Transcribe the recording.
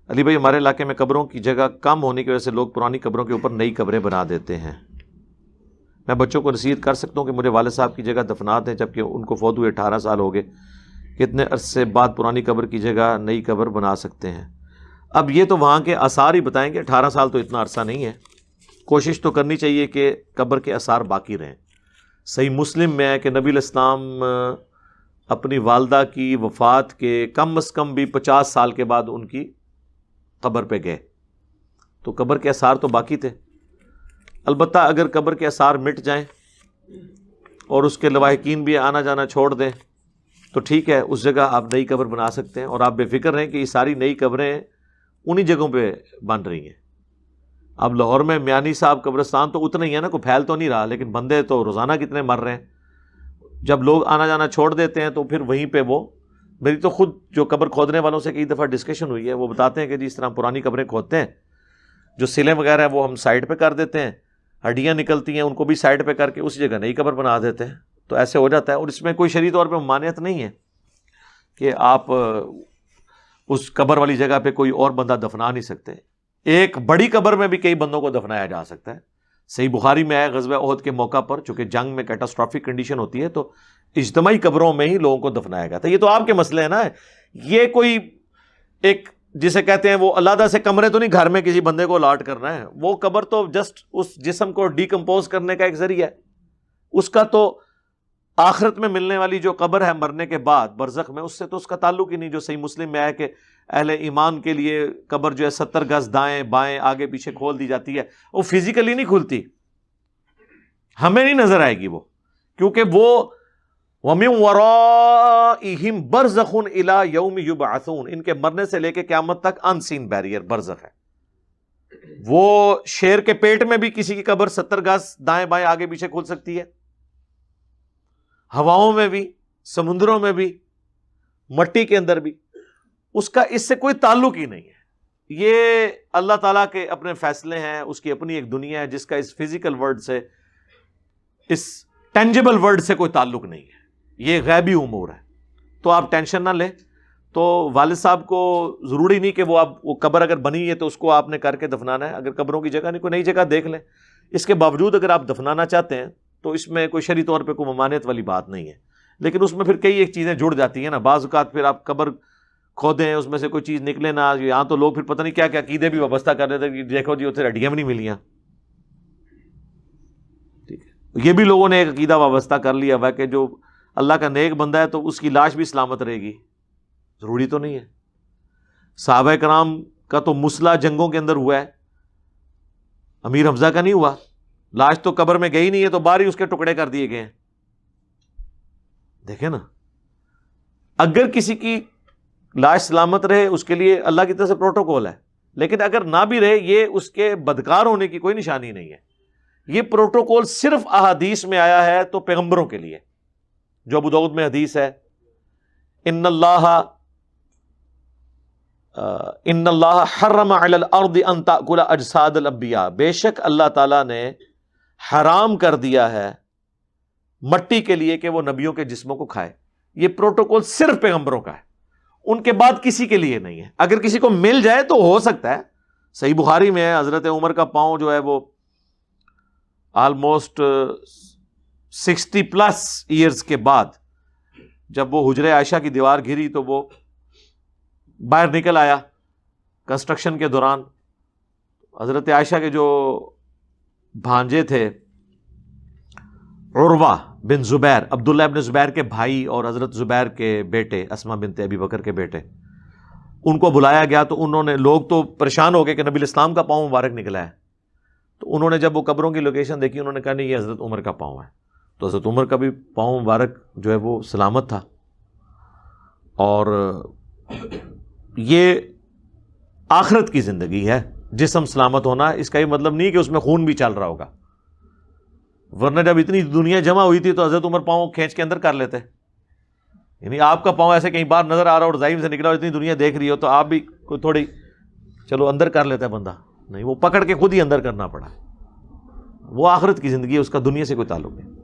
علی بھائی ہمارے علاقے میں قبروں کی جگہ کم ہونے کی وجہ سے لوگ پرانی قبروں کے اوپر نئی قبریں بنا دیتے ہیں. میں بچوں کو نصیحت کر سکتا ہوں کہ مجھے والد صاحب کی جگہ دفنا دیں جبکہ ان کو فوت ہوئے 18 سال ہو گئے. کتنے عرصے بعد پرانی قبر کی جگہ نئی قبر بنا سکتے ہیں؟ اب یہ تو وہاں کے آثار ہی بتائیں گے. 18 سال تو اتنا عرصہ نہیں ہے. کوشش تو کرنی چاہیے کہ قبر کے آثار باقی رہیں. صحیح مسلم میں ہے کہ نبی علیہ السلام اپنی والدہ کی وفات کے کم از کم بھی 50 سال کے بعد ان کی قبر پہ گئے، تو قبر کے آثار تو باقی تھے. البتہ اگر قبر کے آثار مٹ جائیں اور اس کے لواحقین بھی آنا جانا چھوڑ دیں تو ٹھیک ہے، اس جگہ آپ نئی قبر بنا سکتے ہیں. اور آپ بے فکر رہیں کہ یہ ساری نئی قبریں انہی جگہوں پہ بن رہی ہیں. اب لاہور میں میانی صاحب قبرستان تو اتنا ہی ہے نا، کوئی پھیل تو نہیں رہا، لیکن بندے تو روزانہ کتنے مر رہے ہیں. جب لوگ آنا جانا چھوڑ دیتے ہیں تو پھر وہیں پہ وہ، میری تو خود جو قبر کھودنے والوں سے کئی دفعہ ڈسکشن ہوئی ہے، وہ بتاتے ہیں کہ جی اس طرح پرانی قبریں کھودتے ہیں، جو سلیں وغیرہ ہیں وہ ہم سائڈ پہ کر دیتے ہیں، ہڈیاں نکلتی ہیں ان کو بھی سائڈ پہ کر کے اسی جگہ نئی قبر بنا دیتے ہیں. تو ایسے ہو جاتا ہے. اور اس میں کوئی شرعی طور پہ ممانعت نہیں ہے کہ آپ اس قبر والی جگہ پہ کوئی اور بندہ دفنا نہیں سکتے. ایک بڑی قبر میں بھی کئی بندوں کو دفنایا جا سکتا ہے. صحیح بخاری میں ہے غزوہ احد کے موقع پر چونکہ جنگ میں کیٹاسٹرافک کنڈیشن ہوتی ہے تو اجتماعی قبروں میں ہی لوگوں کو دفنایا گیا تھا. یہ تو آپ کے مسئلے ہیں نا. یہ کوئی ایک جسے کہتے ہیں وہ علیحدہ سے کمرے تو نہیں گھر میں کسی بندے کو الاٹ کرنا ہے. وہ قبر تو جسٹ اس جسم کو ڈیکمپوز کرنے کا ایک ذریعہ ہے. اس کا تو آخرت میں ملنے والی جو قبر ہے مرنے کے بعد برزخ میں، اس سے تو اس کا تعلق ہی نہیں. جو صحیح مسلم میں ہے کہ اہل ایمان کے لیے قبر جو ہے 70 گز دائیں بائیں آگے پیچھے کھول دی جاتی ہے. وہ فزیکلی نہیں کھلتی، ہمیں نہیں نظر آئے گی وہ، کیونکہ وہ وَمِن وَرَائِهِمْ بَرْزَخٌ إِلَى يَوْمِ يُبْعَثُونَ، ان کے مرنے سے لے کے قیامت تک ان سین بیریئر برزخ ہے. وہ شیر کے پیٹ میں بھی کسی کی قبر 70 گز دائیں بائیں آگے پیچھے کھل سکتی ہے، ہواؤں میں بھی، سمندروں میں بھی، مٹی کے اندر بھی. اس کا اس سے کوئی تعلق ہی نہیں ہے. یہ اللہ تعالیٰ کے اپنے فیصلے ہیں، اس کی اپنی ایک دنیا ہے جس کا اس فزیکل ورلڈ سے، اس ٹینجیبل ورلڈ سے کوئی تعلق نہیں ہے. یہ غیبی امور ہے. تو آپ ٹینشن نہ لیں. تو والد صاحب کو ضروری نہیں کہ وہ قبر اگر بنی ہے تو اس کو آپ نے کر کے دفنانا ہے. اگر قبروں کی جگہ نہیں، کوئی نئی جگہ دیکھ لیں. اس کے باوجود اگر آپ دفنانا چاہتے ہیں تو اس میں کوئی شرعی طور پہ کوئی ممانعت والی بات نہیں ہے. لیکن اس میں پھر کئی ایک چیزیں جڑ جاتی ہیں نا. بعض اوقات پھر آپ قبر کھودیں اس میں سے کوئی چیز نکلے نہ. یہاں تو لوگ پھر پتہ نہیں کیا کیا عقیدے بھی وابستہ کر دیتے کہ دیکھو جی اتنے ہڈیاں بھی نہیں ملیاں. ٹھیک ہے، یہ بھی لوگوں نے ایک عقیدہ وابستہ کر لیا ہوا کہ جو اللہ کا نیک بندہ ہے تو اس کی لاش بھی سلامت رہے گی. ضروری تو نہیں ہے. صحابہ کرام کا تو مسلح جنگوں کے اندر ہوا ہے، امیر حمزہ کا نہیں ہوا. لاش تو قبر میں گئی نہیں ہے تو باہر ہی اس کے ٹکڑے کر دیے گئے ہیں. دیکھیں نا، اگر کسی کی لاش سلامت رہے اس کے لیے اللہ کی طرف سے پروٹوکول ہے، لیکن اگر نہ بھی رہے یہ اس کے بدکار ہونے کی کوئی نشانی نہیں ہے. یہ پروٹوکول صرف احادیث میں آیا ہے تو پیغمبروں کے لیے. جو ابو داؤد میں حدیث ہے، ان اللہ حرم علی الارض ان تاکل اجساد الانبیاء، بے شک اللہ تعالیٰ نے حرام کر دیا ہے مٹی کے لیے کہ وہ نبیوں کے جسموں کو کھائے. یہ پروٹوکول صرف پیغمبروں کا ہے، ان کے بعد کسی کے لیے نہیں ہے. اگر کسی کو مل جائے تو ہو سکتا ہے. صحیح بخاری میں ہے حضرت عمر کا پاؤں جو ہے وہ آلموسٹ 60+ ایئرز کے بعد جب وہ حجرہ عائشہ کی دیوار گری تو وہ باہر نکل آیا کنسٹرکشن کے دوران. حضرت عائشہ کے جو بھانجے تھے عروہ بن زبیر، عبداللہ ابن زبیر کے بھائی اور حضرت زبیر کے بیٹے اسما بنت ابی بکر کے بیٹے، ان کو بلایا گیا تو انہوں نے، لوگ تو پریشان ہو گئے کہ نبی الاسلام کا پاؤں مبارک نکلا ہے. تو انہوں نے جب وہ قبروں کی لوکیشن دیکھی انہوں نے کہا نہیں یہ حضرت عمر کا پاؤں ہے. تو حضرت عمر کا بھی پاؤں مبارک جو ہے وہ سلامت تھا. اور یہ آخرت کی زندگی ہے. جسم سلامت ہونا اس کا یہ مطلب نہیں کہ اس میں خون بھی چل رہا ہوگا، ورنہ جب اتنی دنیا جمع ہوئی تھی تو حضرت عمر پاؤں کھینچ کے اندر کر لیتے. یعنی آپ کا پاؤں ایسے کہیں باہر نظر آ رہا اور زائم سے نکلا اور اتنی دنیا دیکھ رہی ہو تو آپ بھی کوئی تھوڑی چلو اندر کر لیتا ہے بندہ. نہیں، وہ پکڑ کے خود ہی اندر کرنا پڑا. وہ آخرت کی زندگی ہے، اس کا دنیا سے کوئی تعلق نہیں.